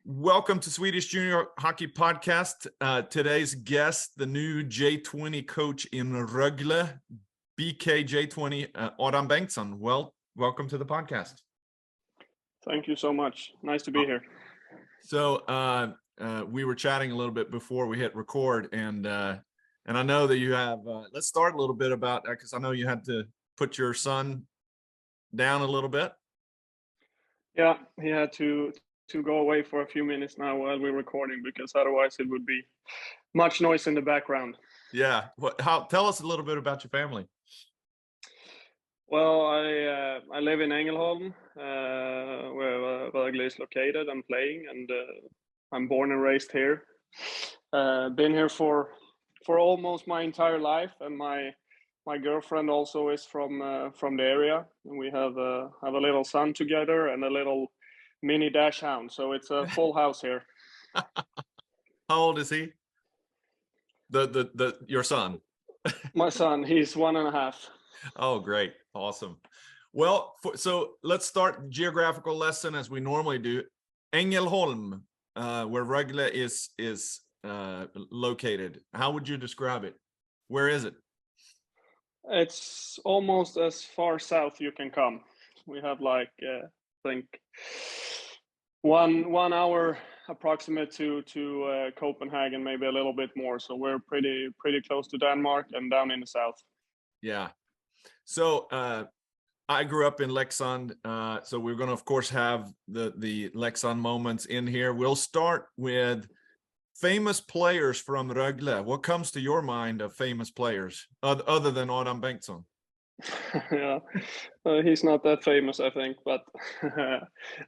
Welcome to Swedish Junior Hockey Podcast. Today's guest, the new J20 coach in Rogle, BK J20, Adam Bengtsson. Welcome to the podcast. Thank you so much. Nice to be here. So we were chatting a little bit before we hit record, and I know that you have. Let's start a little bit about that because I know you had to put your son down a little bit. Yeah, he had to go away for a few minutes now while we're recording, because otherwise it would be much noise in the background. Yeah. Tell us a little bit about your family. Well, I live in Ängelholm, where Rogle is located. I'm playing, and I'm born and raised here. Been here for almost my entire life, and my girlfriend also is from the area, and we have a little son together and a little mini dash hound. So it's a full house here. How old is he? Your son? My son, he's 1.5. Oh, great. Awesome. Well, so let's start geographical lesson as we normally do. Ängelholm, where Rogle is located. How would you describe it? Where is it? It's almost as far south you can come. We have I think one hour approximate to Copenhagen, maybe a little bit more. So we're pretty close to Denmark and down in the south. Yeah. So I grew up in Leksand, so we're going to, of course, have the Leksand moments in here. We'll start with famous players from Rogle. What comes to your mind of famous players other than Adam Bengtsson? Yeah, he's not that famous, I think. But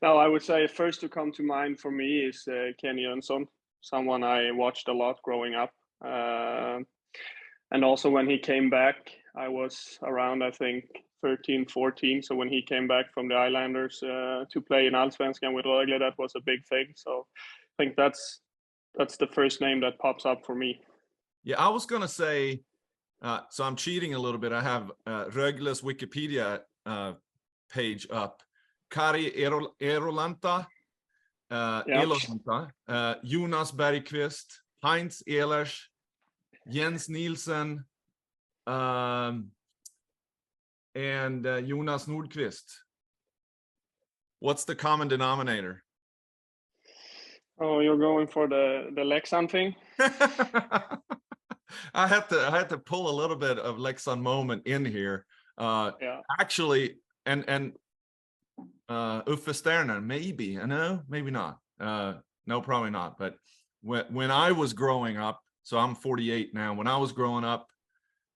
no, I would say first to come to mind for me is Bengtsson, someone I watched a lot growing up. And also when he came back, I was around, I think, 13, 14. So when he came back from the Islanders to play in Allsvenskan with Rogle, that was a big thing. So I think that's the first name that pops up for me. Yeah, I was going to say, so I'm cheating a little bit. I have Rogle's Wikipedia page up. Kari Erolanta, Jonas Bergqvist, Heinz Ehlers, Jens Nielsen, and Jonas Nordqvist. What's the common denominator? Oh, you're going for the Leksand thing? I had to pull a little bit of Leksand moment in here. Actually, and Uffe Sterner, maybe. I know, maybe not. No, probably not. But when I was growing up, so I'm 48 now. When I was growing up,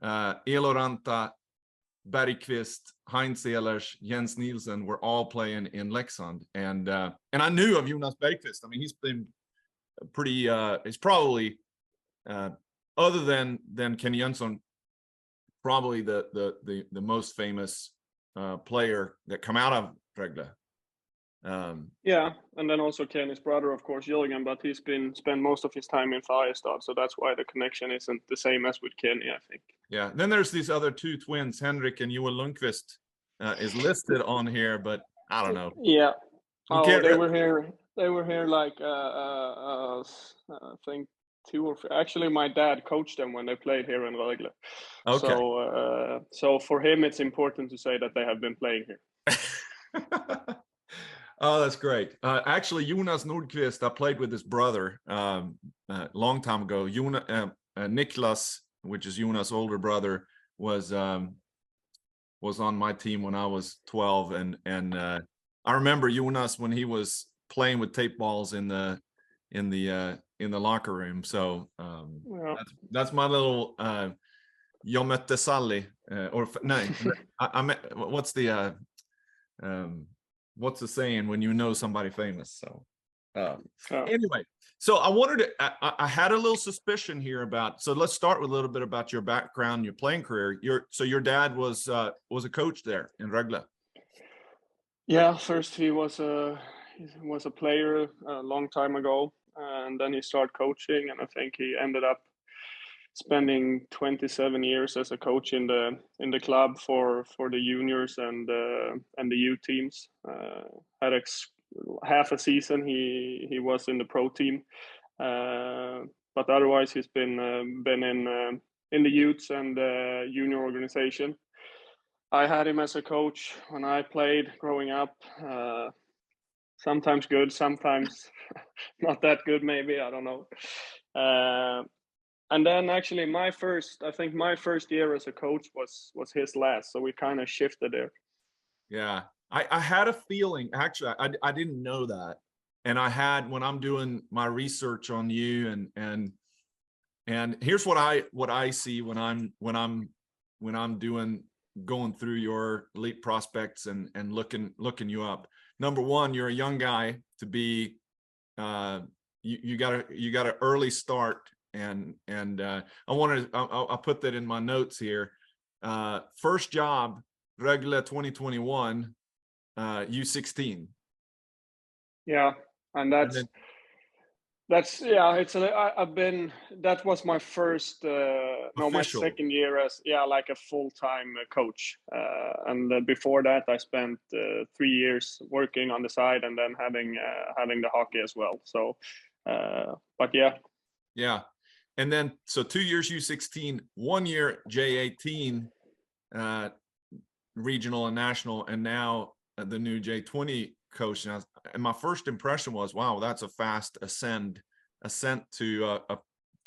Eloranta, Bergqvist, Heinz Ehlers, Jens Nielsen were all playing in Leksand, and I knew of Jonas Bergqvist. I mean, he's been pretty. He's probably other than Bengtsson, probably the most famous player that come out of Rogle. Yeah, and then also Kenny's brother, of course, Jürgen, but he's spent most of his time in Färjestad, so that's why the connection isn't the same as with Kenny, I think. Yeah, then there's these other two twins, Henrik and Joel Lundqvist, is listed on here, but I don't know. Yeah, they were here. They were here I think 2 or 3. Actually, my dad coached them when they played here in Rogle. Okay. So for him, it's important to say that they have been playing here. Oh, that's great. Actually, Jonas Nordqvist, I played with his brother a long time ago. Niklas, which is Jonas' older brother, was on my team when I was 12, and I remember Jonas when he was playing with tape balls in the locker room. So that's my little Jag mötte Sally, or no, I met, what's the what's the saying when you know somebody famous? So anyway, so I wanted to, I had a little suspicion here about, so let's start with a little bit about your background, your playing career. Your dad was a coach there in Rogle. Yeah, first he was a player a long time ago, and then he started coaching, and I think he ended up spending 27 years as a coach in the club for the juniors and the youth teams. Had half a season he was in the pro team, but otherwise he's been in the youths and junior organization. I had him as a coach when I played growing up. Sometimes good, sometimes not that good, maybe, I don't know. And then actually my first year as a coach was his last, so we kind of shifted there. Yeah, I had a feeling, actually, I didn't know that. And I had, when I'm doing my research on you, and here's what I see when I'm going through your elite prospects and looking you up. Number one, you're a young guy to be, you got an early start, and I'll put that in my notes here. First job, Rogle 2021, U16. Yeah, and that's that was my first my second year as like a full-time coach, and before that I spent 3 years working on the side and then having the hockey as well. So but yeah, and then so 2 years U16, 1 year J18, regional and national, and now the new J20 coach. And my first impression was, wow, that's a fast ascent to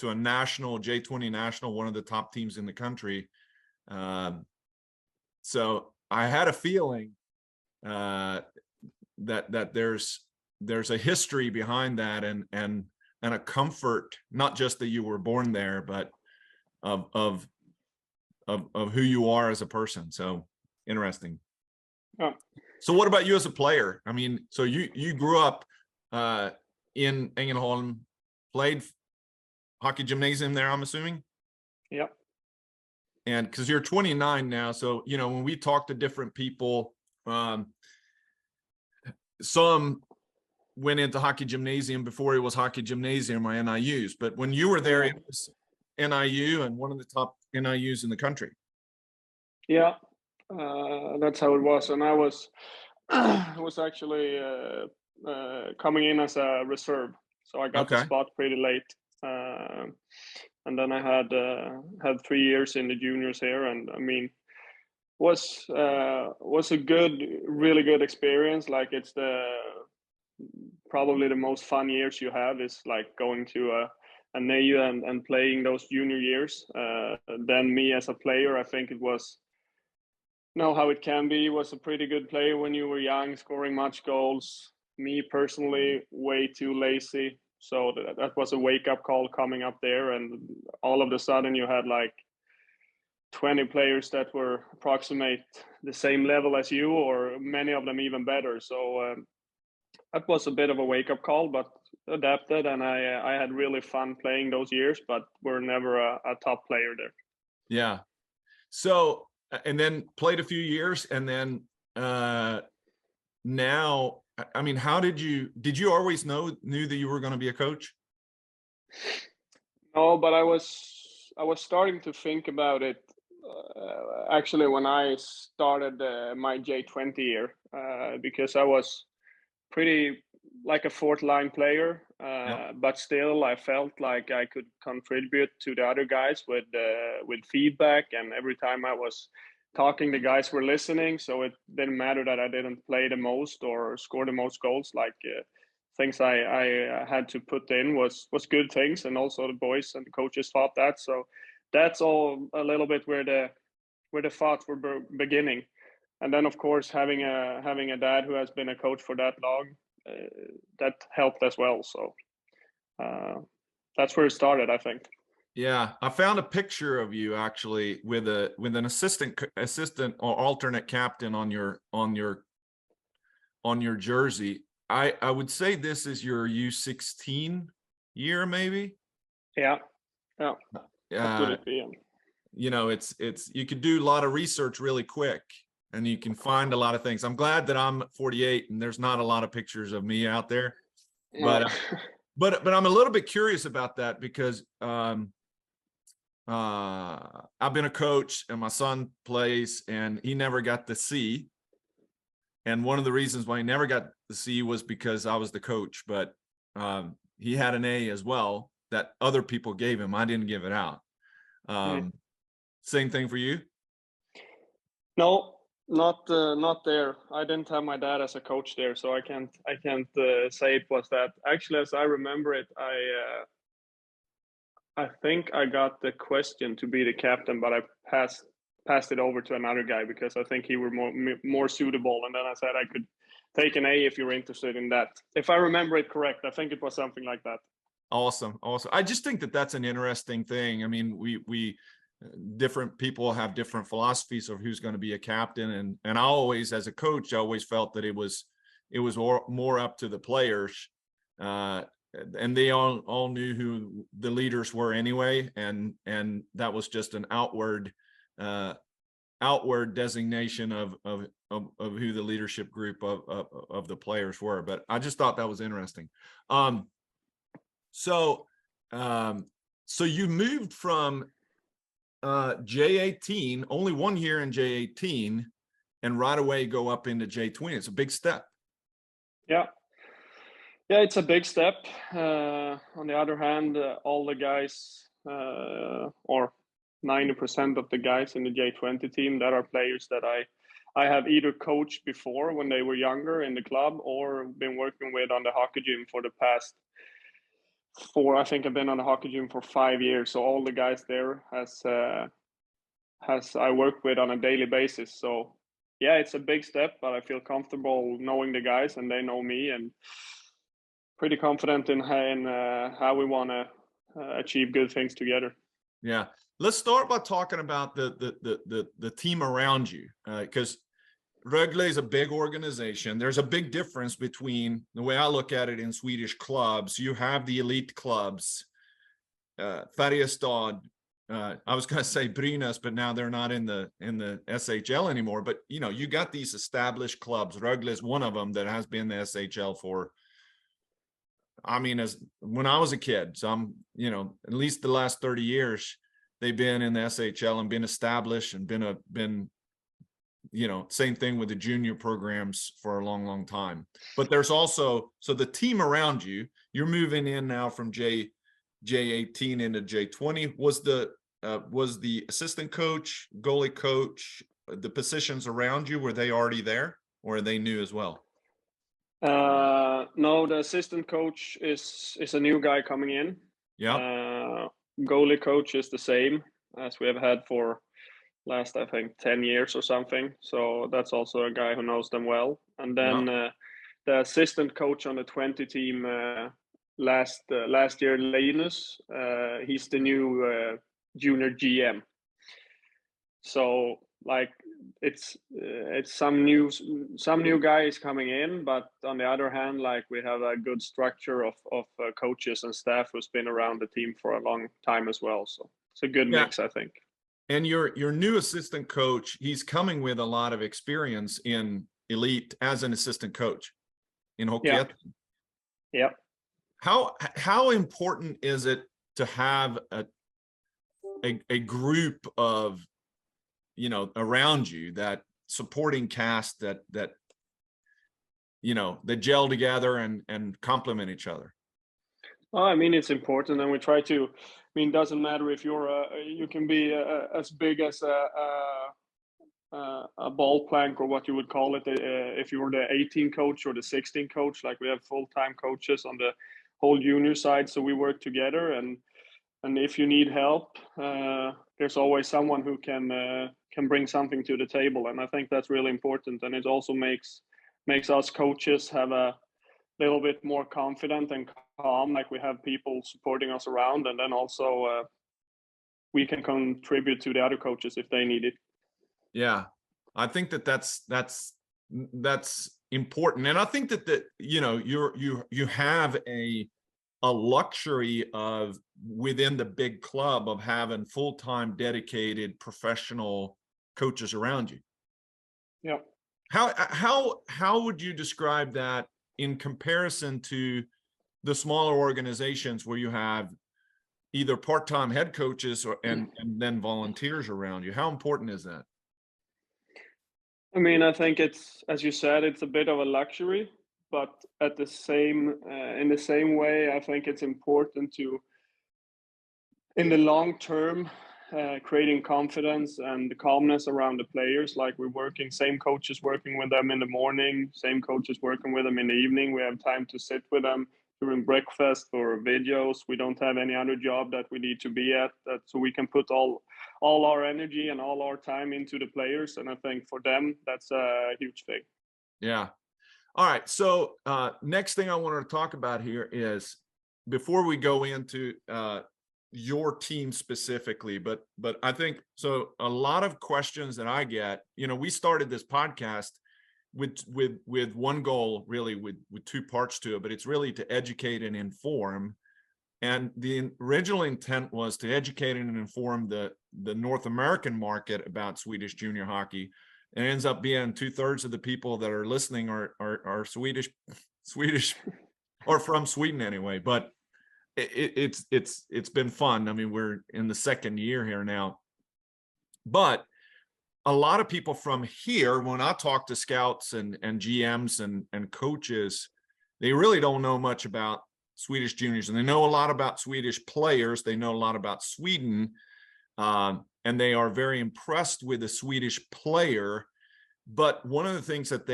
a national, J20 national, one of the top teams in the country. So I had a feeling that there's a history behind that, and a comfort, not just that you were born there, but of who you are as a person. So interesting. Oh. So what about you as a player? I mean, so you grew up in Ängelholm, played hockey gymnasium there, I'm assuming? Yep. And because you're 29 now, so, you know, when we talk to different people, some went into hockey gymnasium before it was hockey gymnasium or NIUs, but when you were there, it was NIU and one of the top NIUs in the country. Yeah, that's how it was. And I was actually coming in as a reserve, so I got the spot pretty late. And then I had 3 years in the juniors here, and I mean, was a really good experience. Like, it's probably the most fun years you have is like going to a NIU and playing those junior years. Then me as a player, I think it was, know how it can be, was a pretty good player when you were young, scoring much goals. Me personally, way too lazy. So that was a wake-up call coming up there, and all of a sudden you had like 20 players that were approximate the same level as you, or many of them even better. So that was a bit of a wake-up call, but adapted, and I had really fun playing those years, but we're never a top player there. Yeah. So, and then played a few years, and then now, I mean, how did you always knew that you were going to be a coach? No, but I was starting to think about it actually when I started my J20 year, because I was pretty like a fourth line player, but still I felt like I could contribute to the other guys with feedback, and every time I was talking, the guys were listening, so it didn't matter that I didn't play the most or score the most goals. Like things I had to put in was good things, and also the boys and the coaches thought that. So that's all a little bit where the thoughts were beginning. And then, of course, having a dad who has been a coach for that long, that helped as well. So that's where it started, I think. Yeah, I found a picture of you actually with an assistant or alternate captain on your jersey. I would say this is your U16 year, maybe. Yeah. What would it be? You know, it's you could do a lot of research really quick, and you can find a lot of things. I'm glad that I'm 48 and there's not a lot of pictures of me out there, but but I'm a little bit curious about that, because I've been a coach and my son plays, and he never got to see. And one of the reasons why he never got the C was because I was the coach, but he had an A as well that other people gave him. I didn't give it out. Same thing for you? No, not there. I didn't have my dad as a coach there, so I can't say it was that. Actually, as I remember it, I think I got the question to be the captain, but I passed it over to another guy because I think he were more suitable. And then I said I could take an A if you're interested in that. If I remember it correct, I think it was something like that. Awesome. I just think that that's an interesting thing. I mean, we different people have different philosophies of who's going to be a captain, and I always, as a coach, I always felt that it was more up to the players, and they all knew who the leaders were anyway, and that was just an outward designation of who the leadership group of the players were. But I just thought that was interesting. So you moved from J18, only 1 year in J18, and right away go up into J20. It's a big step. Yeah, it's a big step. On the other hand, all the guys, or 90% of the guys in the J20 team, that are players that I have either coached before when they were younger in the club, or been working with on the hockey gym for the past I think I've been on the hockey gym for 5 years. So all the guys there has I work with on a daily basis. So yeah, it's a big step, but I feel comfortable knowing the guys and they know me, and pretty confident in how we want to achieve good things together. Yeah, let's start by talking about the team around you, because Rogle is a big organization. There's a big difference between the way I look at it in Swedish clubs. You have the elite clubs, Färjestad. I was going to say Brynäs, but now they're not in the SHL anymore. But you got these established clubs. Rogle is one of them that has been the SHL for, I mean, as when I was a kid. So I'm, at least the last 30 years, they've been in the SHL and been established and been same thing with the junior programs for a long, long time. But there's also, so the team around you, you're moving in now from J18 into J20. Was the assistant coach, goalie coach, the positions around you, were they already there, or are they new as well? No, the assistant coach is a new guy coming in. Yeah. Goalie coach is the same as we have had for last, I think, 10 years or something. So that's also a guy who knows them well. And then the assistant coach on the 20 team last year, Linus, he's the new junior GM. So like it's some new guys coming in, but on the other hand, like we have a good structure of coaches and staff who's been around the team for a long time as well. So it's a good mix, I think. And your new assistant coach, he's coming with a lot of experience in elite as an assistant coach in hockey. Yeah. How important is it to have a group of around you, that supporting cast that gel together and complement each other? Well, I mean, it's important, and we try to. I mean, it doesn't matter if you can be as big as a ball plank, or what you would call it, if you were the 18 coach or the 16 coach. Like, we have full-time coaches on the whole junior side, so we work together. And if you need help, there's always someone who can bring something to the table, and I think that's really important. And it also makes us coaches have a little bit more confident and calm, like we have people supporting us around, and then also we can contribute to the other coaches if they need it. Yeah, I think that's important, and I think that you have a luxury of, within the big club, of having full-time dedicated professional coaches around you. Yeah. How would you describe that in comparison to the smaller organizations where you have either part-time head coaches and then volunteers around you? How important is that? I mean, I think it's, as you said, it's a bit of a luxury, but at the same in the same way, I think it's important to, in the long term, creating confidence and calmness around the players. Like we're working, same coaches working with them in the morning, same coaches working with them in the evening. We have time to sit with them during breakfast or videos. We don't have any other job that we need to be at, so we can put all our energy and all our time into the players. And I think for them, that's a huge thing. Yeah. All right. So next thing I wanted to talk about here is, before we go into your team specifically, but I think so a lot of questions that I get, we started this podcast with one goal, really, with two parts to it, but it's really to educate and inform. And the original intent was to educate and inform the North American market about Swedish junior hockey. And it ends up being 2/3 of the people that are listening are Swedish or from Sweden anyway. But it's been fun. I mean, we're in the second year here now, but a lot of people from here, when I talk to scouts and GMs and coaches, they really don't know much about Swedish juniors, and they know a lot about Swedish players. They know a lot about Sweden, and they are very impressed with the Swedish player. But one of the things that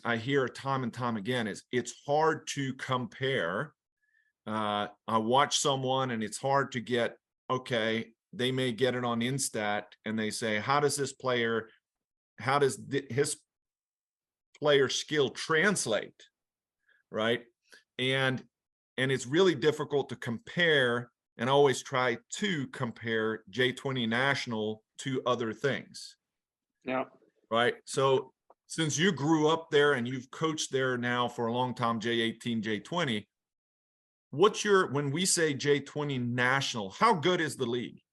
I hear time and time again is it's hard to compare. I watch someone and it's hard to get, okay, they may get it on Instat and they say, how does his player skill translate, right? And it's really difficult to compare, and always try to compare J20 national to other things. Yeah. Right. So since you grew up there and you've coached there now for a long time, J18, J20, when we say J20 national, how good is the league?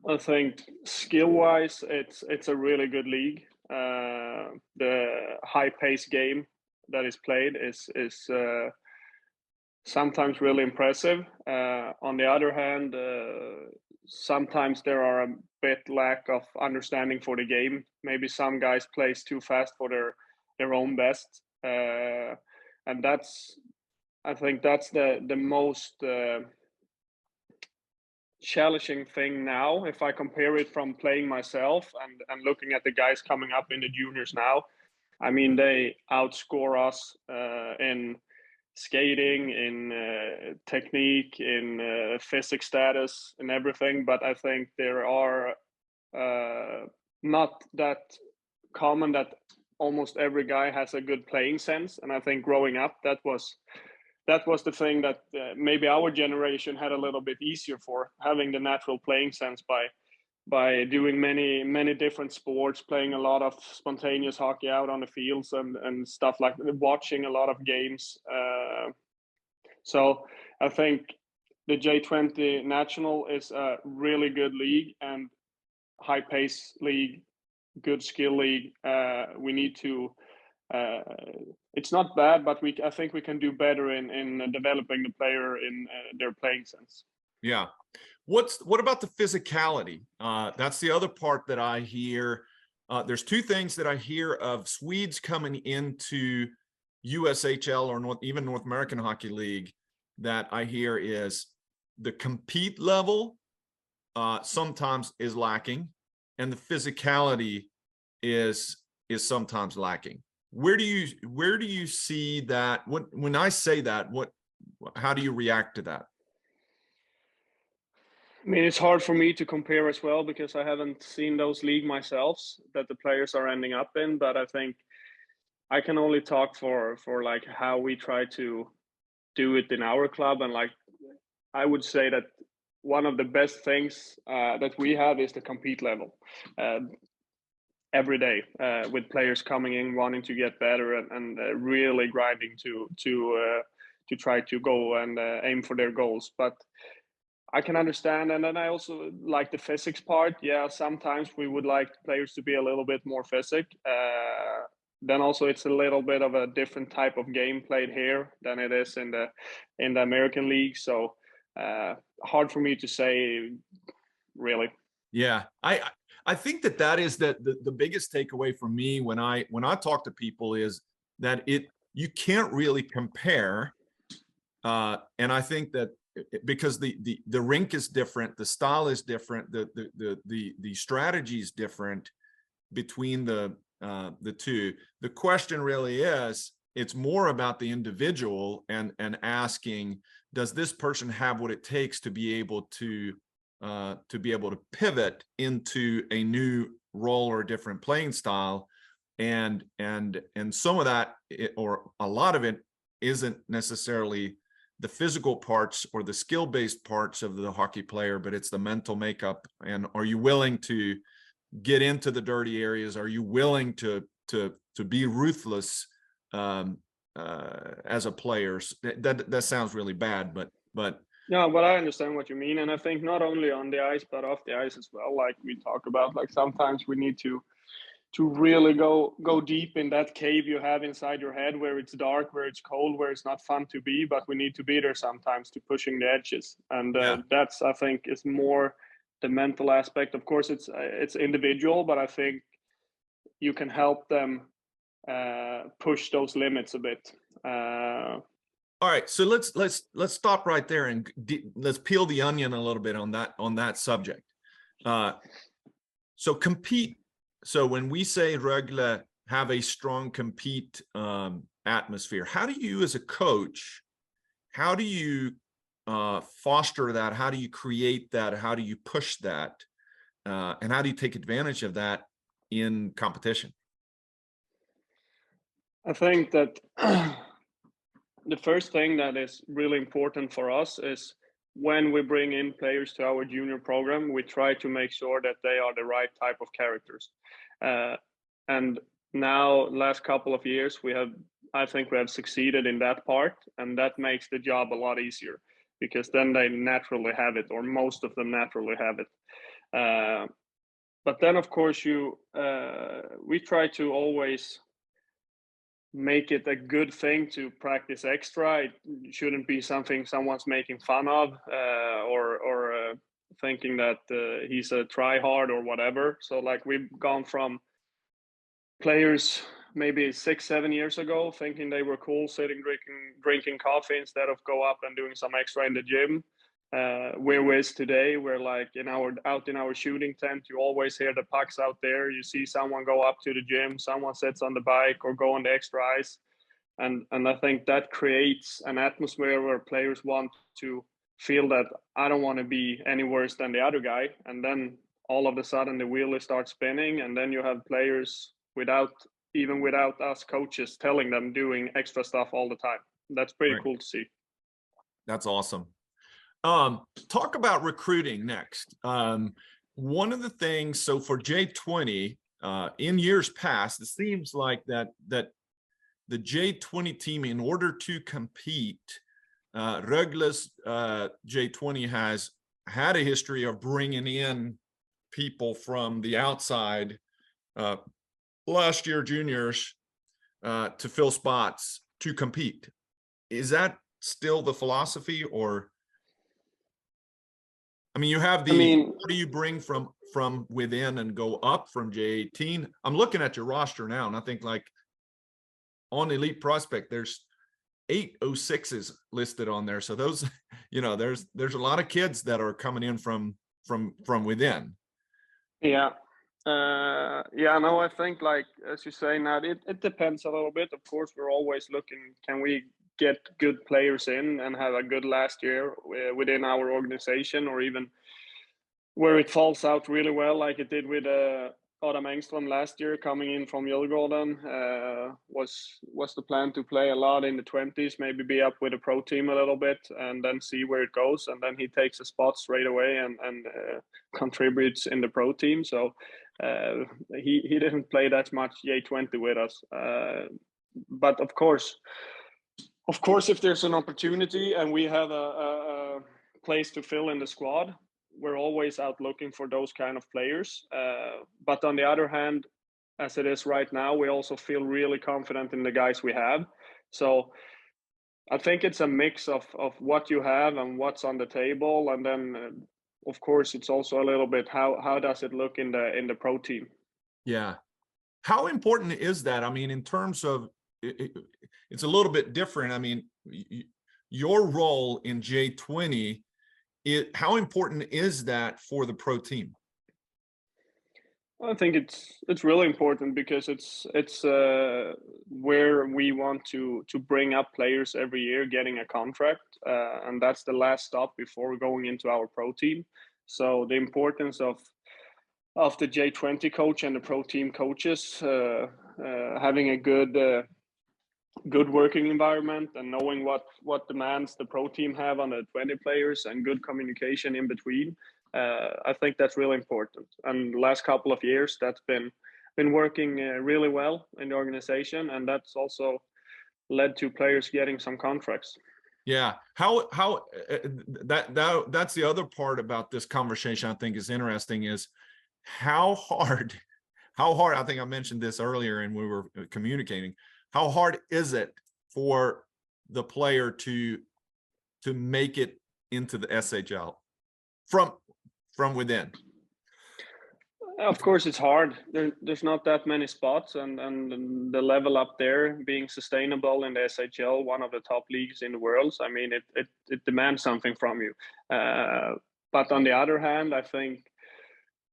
I think skill-wise, it's a really good league. The high-paced game that is played is sometimes really impressive. On the other hand, sometimes there are a bit lack of understanding for the game. Maybe some guys plays too fast for their own best, and I think that's the most challenging thing now. If I compare it from playing myself and looking at the guys coming up in the juniors now, I mean, they outscore us in skating, in technique, in physics status, and everything. But I think there are not that common that almost every guy has a good playing sense. And I think growing up, that was the thing that maybe our generation had a little bit easier for, having the natural playing sense by doing many different sports, playing a lot of spontaneous hockey out on the fields and stuff like that, watching a lot of games. So I think the J20 National is a really good league and high pace league, good skill league. We need to. It's not bad, but I think we can do better in developing the player in their playing sense. Yeah. What about the physicality? That's the other part that I hear. There's two things that I hear of Swedes coming into USHL or even North American Hockey League that I hear is the compete level sometimes is lacking, and the physicality is sometimes lacking. Where do you see that? When I say that, how do you react to that? I mean, it's hard for me to compare as well because I haven't seen those league myself that the players are ending up in. But I think I can only talk for like how we try to do it in our club. And like, I would say that one of the best things that we have is the compete level. Every day with players coming in wanting to get better and really grinding to try to go and aim for their goals. But I can understand, and then I also like the physics part. Yeah, sometimes we would like players to be a little bit more physic. Then also it's a little bit of a different type of game played here than it is in the American League. So hard for me to say, really. Yeah, I I think that is the biggest takeaway for me when I talk to people is that you can't really compare, and I think that because the rink is different, the style is different, the strategy is different between the two. The question really is, it's more about the individual and asking, does this person have what it takes to be able to pivot into a new role or a different playing style, and some of that, or a lot of it, isn't necessarily the physical parts or the skill-based parts of the hockey player, but it's the mental makeup. And are you willing to get into the dirty areas? Are you willing to be ruthless as a player? That sounds really bad, but yeah, but I understand what you mean, and I think not only on the ice but off the ice as well. Like we talk about, like sometimes we need to really go deep in that cave you have inside your head, where it's dark, where it's cold, where it's not fun to be, but we need to be there sometimes to pushing the edges. And that's, I think, is more the mental aspect. Of course, it's individual, but I think you can help them push those limits a bit. All right, so let's stop right there and let's peel the onion a little bit on that subject. So compete. So when we say Rogle have a strong compete atmosphere, how do you, as a coach, how do you foster that? How do you create that? How do you push that? And how do you take advantage of that in competition? I think that the first thing that is really important for us is when we bring in players to our junior program, we try to make sure that they are the right type of characters. And now, last couple of years, I think we have succeeded in that part, and that makes the job a lot easier, because then they naturally have it, or most of them naturally have it. But then, of course, we try to always make it a good thing to practice extra. It shouldn't be something someone's making fun of, or thinking that he's a try hard or whatever. So like we've gone from players maybe 6-7 years ago thinking they were cool sitting drinking coffee instead of go up and doing some extra in the gym, whereas today we're like out in our shooting tent, you always hear the pucks out there, you see someone go up to the gym, someone sits on the bike or go on the extra ice, and I think that creates an atmosphere where players want to feel that I don't want to be any worse than the other guy. And then all of a sudden the wheel starts spinning, and then you have players without us coaches telling them, doing extra stuff all the time. That's pretty cool to see. That's awesome. Talk about recruiting next. One of the things, so for J20, in years past, it seems like that the J20 team, in order to compete, Rögle's J20 has had a history of bringing in people from the outside, last year juniors, to fill spots to compete. Is that still the philosophy? Or I mean, you have what do you bring from within and go up from J18? I'm looking at your roster now, and I think, like, on Elite Prospect, there's 8 06s listed on there. So those, there's a lot of kids that are coming in from within. Yeah. No, I think, like, as you say, now it depends a little bit. Of course, we're always looking, can we get good players in and have a good last year within our organization, or even where it falls out really well, like it did with Bengtsson last year, coming in from Djurgården. Was the plan to play a lot in the 20s, maybe be up with a pro team a little bit, and then see where it goes, and then he takes a spot straight away and contributes in the pro team. So he didn't play that much J20 with us, but of course, if there's an opportunity and we have a place to fill in the squad, we're always out looking for those kind of players. But on the other hand, as it is right now, we also feel really confident in the guys we have. So I think it's a mix of what you have and what's on the table, and then of course, it's also a little bit how does it look in the pro team? Yeah. How important is that? I mean, in terms of it's a little bit different. I mean, your role in J20, how important is that for the pro team? I think it's really important because it's where we want to bring up players every year, getting a contract, and that's the last stop before going into our pro team. So the importance of the J20 coach and the pro team coaches having a good working environment and knowing what demands the pro team have on the 20 players and good communication in between. I think that's really important. And the last couple of years, that's been working really well in the organization, and that's also led to players getting some contracts. Yeah, that's the other part about this conversation I think is interesting is how hard, I think I mentioned this earlier and we were communicating, how hard is it for the player to make it into the SHL from within? Of course, it's hard. There's not that many spots, and the level up there being sustainable in the SHL, one of the top leagues in the world. So, I mean, it demands something from you. But on the other hand, I think,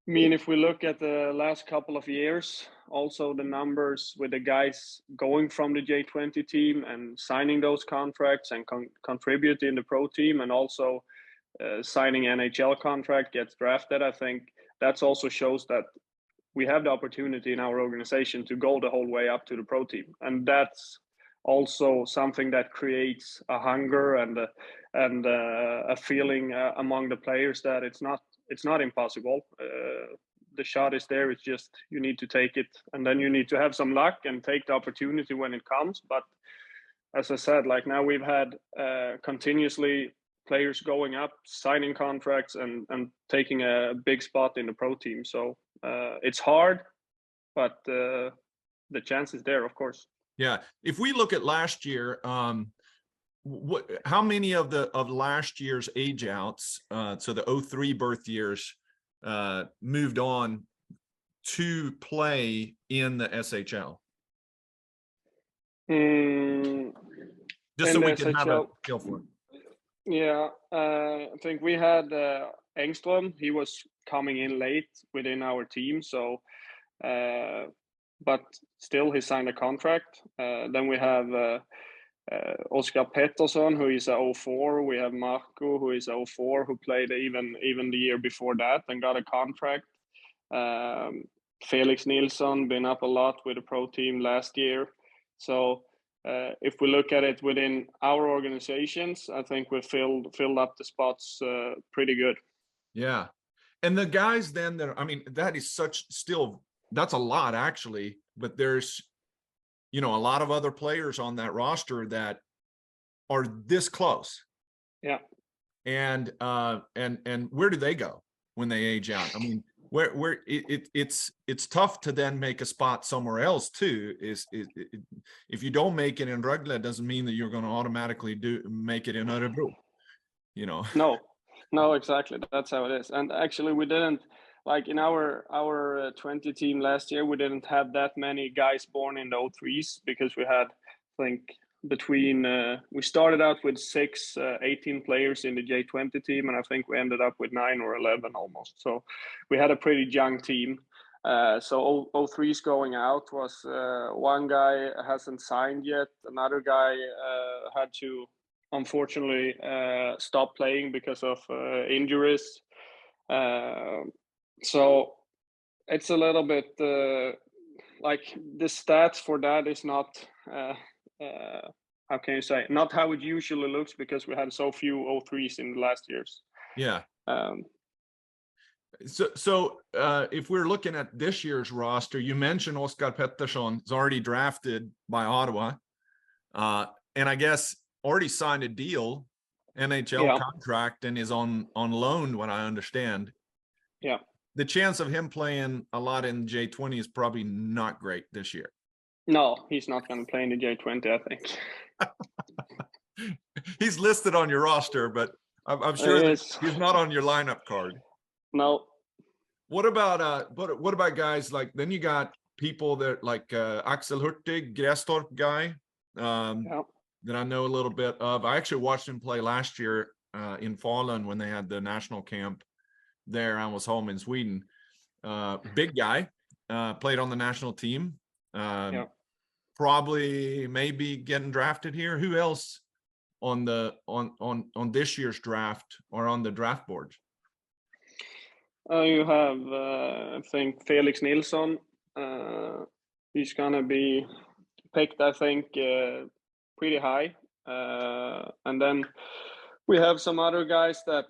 I mean, if we look at the last couple of years, also the numbers with the guys going from the J20 team and signing those contracts and contributing the pro team, and also signing NHL contract, gets drafted, I think that also shows that we have the opportunity in our organization to go the whole way up to the pro team, and that's also something that creates a hunger and a feeling among the players that it's not impossible. The shot is there. It's just you need to take it, and then you need to have some luck and take the opportunity when it comes. But as I said, like now we've had continuously players going up, signing contracts, and taking a big spot in the pro team. So it's hard, but the chance is there, of course. Yeah. If we look at last year, how many of last year's age outs, so the 03 birth years, moved on to play in the SHL? Just so we can have a feel for it. Yeah, I think we had Engström. He was coming in late within our team, so but still he signed a contract. Then we have Oscar Pettersson, who is a 04. We have Marco, who is a 04, who played even the year before that and got a contract. Felix Nilsson been up a lot with the pro team last year. So if we look at it within our organizations, I think we filled up the spots pretty good. Yeah, and the guys then that, I mean, that is that's a lot actually, but there's, you know, a lot of other players on that roster that are this close. Yeah. And where do they go when they age out? I mean, where it's tough to then make a spot somewhere else too. If you don't make it in Rogle, it doesn't mean that you're going to automatically make it in Örebro, you know. No, exactly. That's how it is. And actually, we didn't, like in our 20 team last year, we didn't have that many guys born in the 03s because we had, I think, we started out with 18 players in the J20 team, and I think we ended up with 9 or 11 almost. So we had a pretty young team. So 03s going out was one guy hasn't signed yet. Another guy had to, unfortunately, stop playing because of injuries. So it's a little bit like the stats for that is not how can you say, not how it usually looks, because we had so few 03s in the last years. Yeah. So if we're looking at this year's roster, you mentioned Oscar Pettersson is already drafted by Ottawa, and I guess already signed a deal, NHL contract, and is on loan, what I understand. Yeah. The chance of him playing a lot in J20 is probably not great this year. No, he's not going to play in the J20, I think. He's listed on your roster, but I'm sure that It's he's not on your lineup card. no. What about guys like, then you got people that like Axel Hurtig, Grästorp guy, Yeah. that I know a little bit of. I actually watched him play last year in Falun when they had the national camp there. I was home in Sweden. Big guy, played on the national team. Yeah. Probably maybe getting drafted here. Who else on the on this year's draft or on the draft board? You have, I think, Felix Nilsson. He's gonna be picked, I think, pretty high. And then we have some other guys that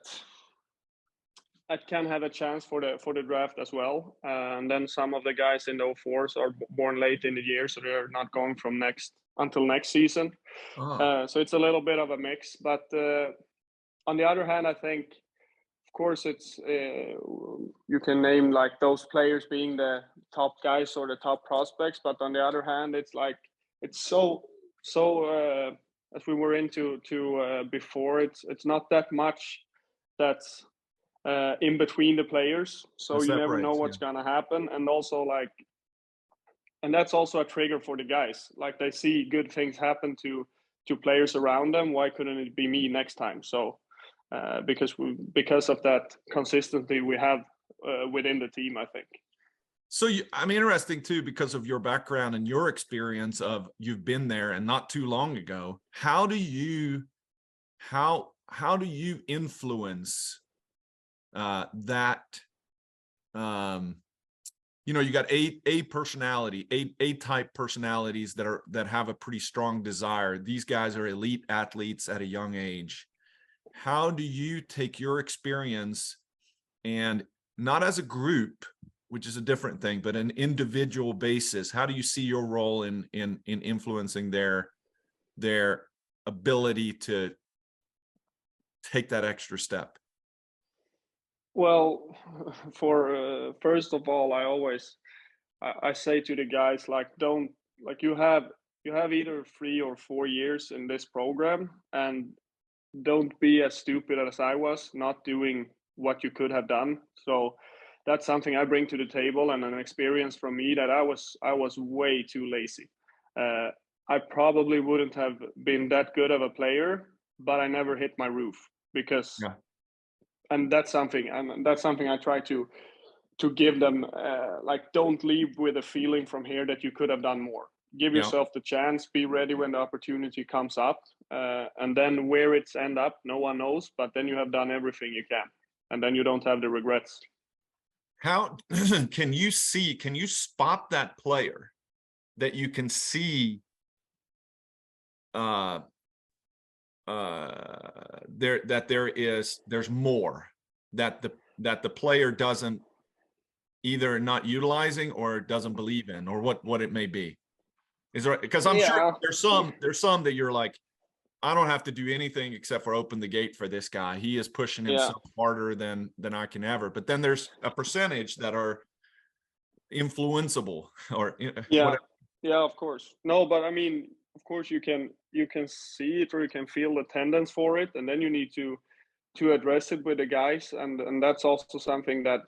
can have a chance for the draft as well. And then some of the guys in the 04s are born late in the year, so they're not going from until next season. So it's a little bit of a mix. But on the other hand, I think, of course, it's you can name like those players being the top guys or the top prospects. But on the other hand, it's like it's so as we were into before. It's not that much that's in between the players, so you never know what's gonna happen. And also and that's also a trigger for the guys. Like they see good things happen to players around them. Why couldn't it be me next time? So because of that consistency we have within the team, I think. So I'm interesting too, because of your background and your experience of you've been there and not too long ago. How do you influence that? You got A type personalities that have a pretty strong desire. These guys are elite athletes at a young age. How do you take your experience, and not as a group, which is a different thing, but an individual basis? How do you see your role in influencing their ability to take that extra step? Well, for first of all, I say to the guys, like, don't, like, you have either 3 or 4 years in this program, and don't be as stupid as I was, not doing what you could have done. So that's something I bring to the table, and an experience from me, that I was way too lazy. I probably wouldn't have been that good of a player, but I never hit my roof because, Yeah. and that's something I try to give them. Like, don't leave with a feeling from here that you could have done more. Give yourself the chance, be ready when the opportunity comes up, and then where it's end up, no one knows, but then you have done everything you can, and then you don't have the regrets. How can you spot that player that you can see there's more that the player doesn't, either not utilizing or doesn't believe in, or what it may be? Is there, because I'm sure there's some that you're like, I don't have to do anything except for open the gate for this guy. He is pushing himself harder than I can ever. But then there's a percentage that are influenceable, or whatever. Yeah, of course. No, but I mean, of course you can see it, or you can feel the tendency for it, and then you need to address it with the guys, and that's also something that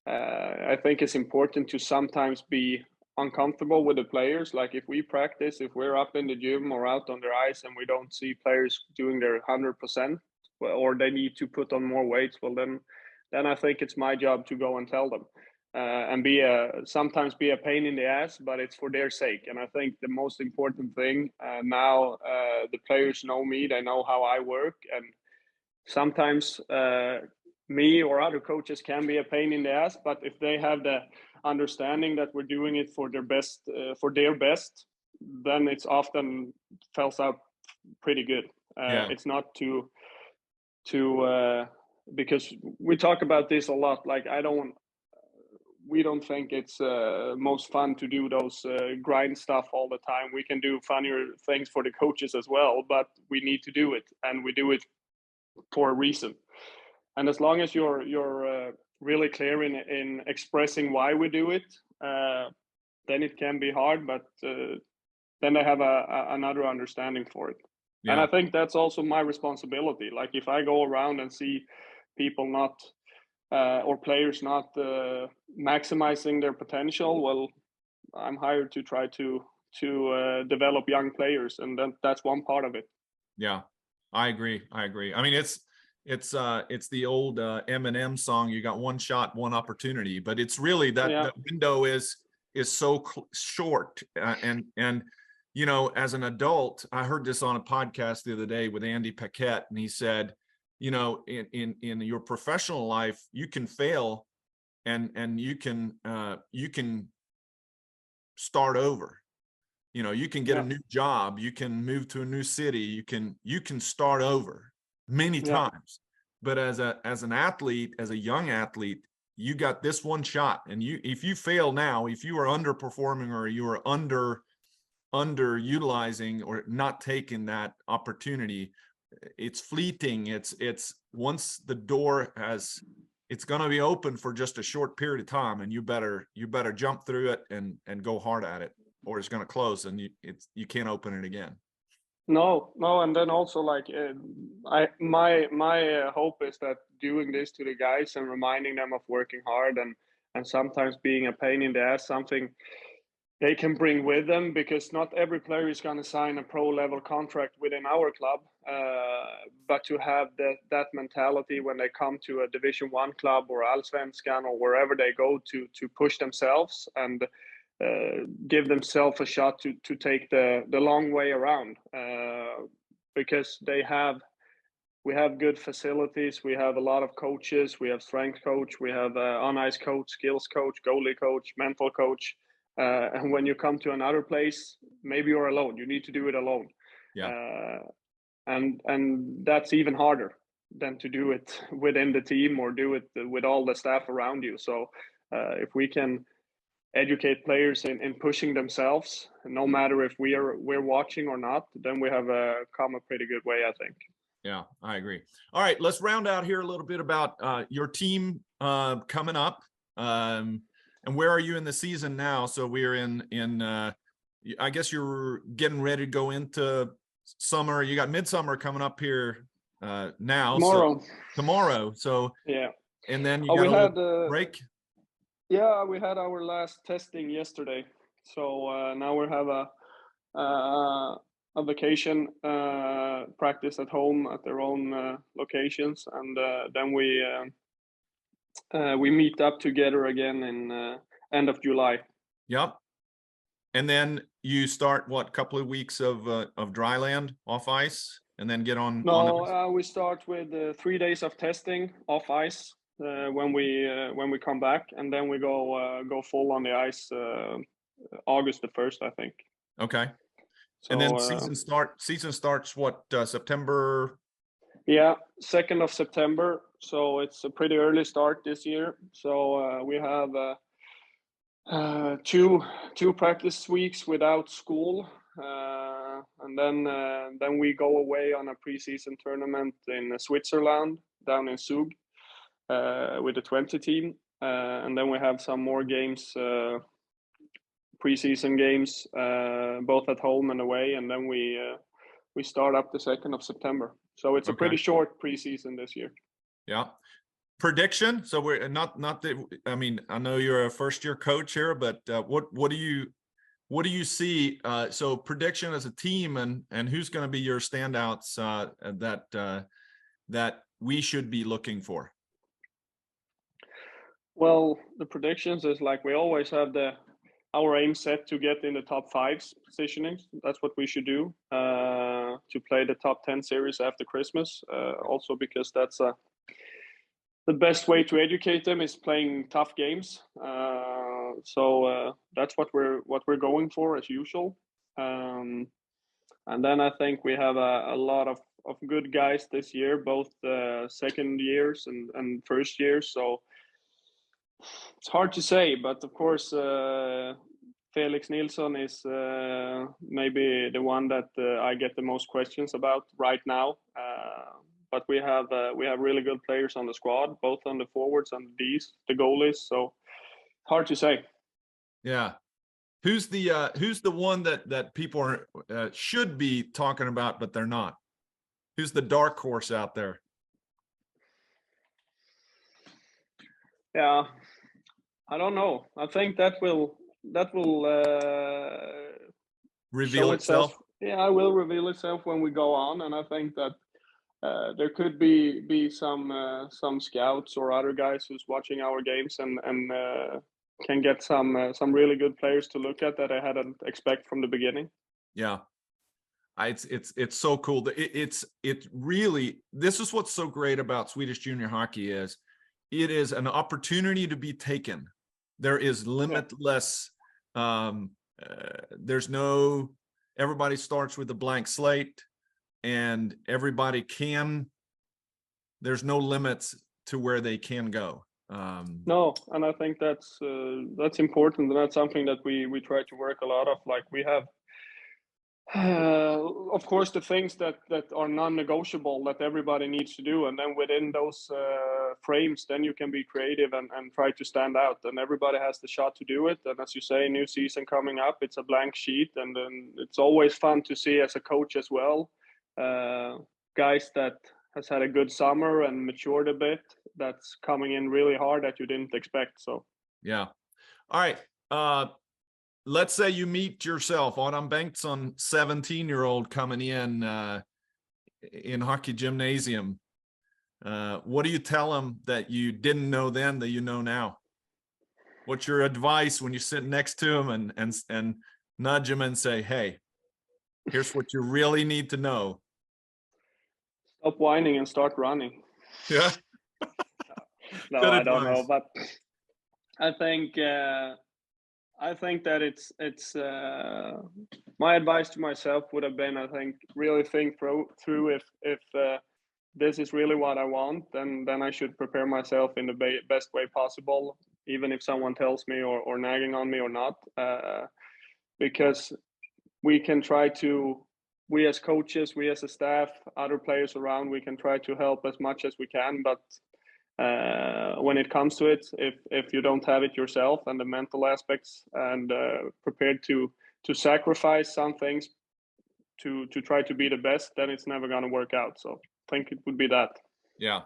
I think is important, to sometimes be uncomfortable with the players. Like, if we practice, if we're up in the gym or out on the ice and we don't see players doing their 100%, or they need to put on more weights, well, then I think it's my job to go and tell them, and sometimes be a pain in the ass, but it's for their sake. And I think the most important thing now, the players know me, they know how I work, and sometimes me or other coaches can be a pain in the ass, but if they have the understanding that we're doing it for their best, then it's often falls out pretty good. It's not to because we talk about this a lot. Like, we don't think it's most fun to do those grind stuff all the time. We can do funnier things for the coaches as well, but we need to do it, and we do it for a reason. And as long as you're really clear in expressing why we do it, then it can be hard, but then I have another understanding for it. And Yeah. I think that's also my responsibility. Like if I go around and see people not or players not maximizing their potential, well, I'm hired to try to develop young players, and that's one part of it. Yeah, I agree. I agree. I mean, it's the old Eminem song. You got one shot, one opportunity, but it's really that Yeah, the window is so short. And you know, as an adult, I heard this on a podcast the other day with Andy Paquette, and he said, you know, in your professional life, you can fail, and you can start over. You know, you can get a yeah, new job, you can move to a new city, you can start over many yeah, times. But as an athlete, as a young athlete, you got this one shot, and if you fail now, if you are underperforming or you are underutilizing or not taking that opportunity, it's fleeting. It's once the door has, it's going to be open for just a short period of time, and you better jump through it and go hard at it, or it's going to close and you can't open it again. no, and then also like my hope is that doing this to the guys and reminding them of working hard and sometimes being a pain in the ass, something they can bring with them, because not every player is going to sign a pro level contract within our club, but to have that mentality when they come to a Division 1 club or Allsvenskan or wherever they go to push themselves and give themselves a shot to take the long way around, because we have good facilities, we have a lot of coaches, we have strength coach, we have on ice coach, skills coach, goalie coach, mental coach, and when you come to another place, maybe you're alone, you need to do it alone, Yeah. uh, and that's even harder than to do it within the team or do it with all the staff around you. So if we can educate players in pushing themselves, no matter if we're watching or not, then we have come a pretty good way, I think. Yeah, I agree. All right, let's round out here a little bit about your team coming up, and where are you in the season now? So we're in I guess you're getting ready to go into summer. You got midsummer coming up here now. Tomorrow. So tomorrow. So Yeah. and then you Oh, got we a little had break. yeah, we had our last testing yesterday, so now we have a vacation practice at home at their own locations, and then we meet up together again in end of July. Yep. And then you start what, couple of weeks of dry land off ice, and then get on No, ice? we start with 3 days of testing off ice when we come back, and then we go full on the ice August the 1st, I think. Okay. And then So season starts what, September? yeah, 2nd of September. So it's a pretty early start this year. So we have two practice weeks without school, and then we go away on a preseason tournament in Switzerland, down in Zug, with the 20 team, and then we have some more games, preseason games, both at home and away, and then we start up the 2nd of September. So it's a Okay. pretty short preseason this year. Yeah. Prediction. So we're not that, I mean, I know you're a first year coach here, but what do you see? So prediction as a team, and who's going to be your standouts that we should be looking for? Well, the predictions is like we always have our aim set to get in the top 5 positionings. That's what we should do to play the top 10 series after Christmas. Also because that's the best way to educate them is playing tough games. So that's what we're going for as usual. And then I think we have a lot of good guys this year, both second years and first years. So it's hard to say, but of course, Felix Nilsson is maybe the one that I get the most questions about right now. But we have really good players on the squad, both on the forwards and the Ds, the goalies. So hard to say. Yeah. Who's the one that people are should be talking about, but they're not? Who's the dark horse out there? Yeah, I don't know. I think that will Reveal show itself. Yeah, it will reveal itself when we go on, and I think that there could be some scouts or other guys who's watching our games and can get some really good players to look at that I hadn't expect from the beginning. Yeah. It's so cool. It really, this is what's so great about Swedish junior hockey is it is an opportunity to be taken. There is limitless, there's no, everybody starts with a blank slate and everybody there's no limits to where they can go. No, and I think that's important, and that's something that we try to work a lot of. Like we have, of course, the things that are non-negotiable that everybody needs to do, and then within those frames, then you can be creative and try to stand out. And everybody has the shot to do it. And as you say, new season coming up, it's a blank sheet, and then it's always fun to see as a coach as well, guys that has had a good summer and matured a bit, that's coming in really hard that you didn't expect. So yeah. All right. Let's say you meet yourself, Adam Bengtsson, 17-year-old coming in hockey gymnasium. What do you tell him that you didn't know then that you know now? What's your advice when you sit next to him and nudge him and say, hey, here's what you really need to know? stop whining and start running. Yeah. No, Good I don't know, advice. but I think that it's my advice to myself would have been, I think, really think through if this is really what I want, then I should prepare myself in the best way possible, even if someone tells me or nagging on me or not, because we can try to, we as coaches, we as a staff, other players around, we can try to help as much as we can, but when it comes to it, if you don't have it yourself and the mental aspects and prepared to sacrifice some things to try to be the best, then it's never going to work out. So I think it would be that. Yeah.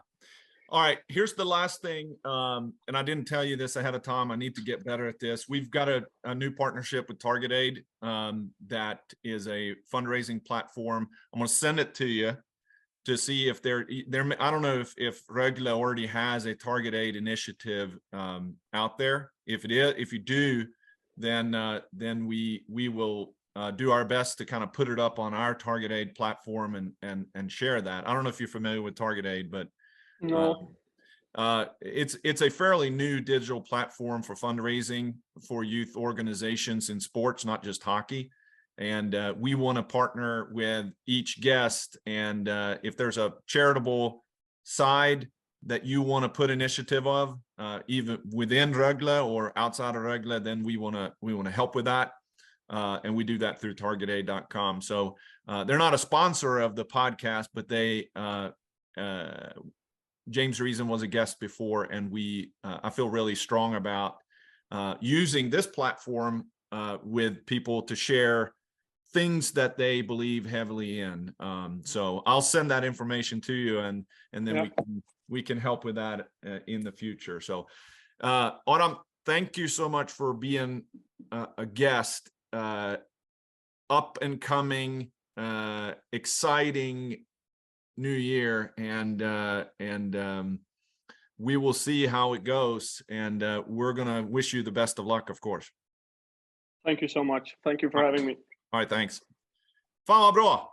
All right, here's the last thing, and I didn't tell you this ahead of time. I need to get better at this. We've got a new partnership with Target Aid that is a fundraising platform. I'm going to send it to you to see if there. I don't know if Rogle already has a Target Aid initiative out there. If you do, then we will do our best to kind of put it up on our Target Aid platform and share that. I don't know if you're familiar with Target Aid, but No. It's a fairly new digital platform for fundraising for youth organizations in sports, not just hockey. And we want to partner with each guest. And if there's a charitable side that you want to put initiative of, even within Rogle or outside of Rogle, then we want to help with that. And we do that through targetaid.com. So they're not a sponsor of the podcast, but they James Reason was a guest before, and I feel really strong about using this platform with people to share things that they believe heavily in. So I'll send that information to you, and then we can help with that in the future. So Adam, thank you so much for being a guest. Up and coming, exciting new year, and we will see how it goes, and we're gonna wish you the best of luck, of course. Thank you so much. Thank you for having me. All right, thanks. Fan vad bra.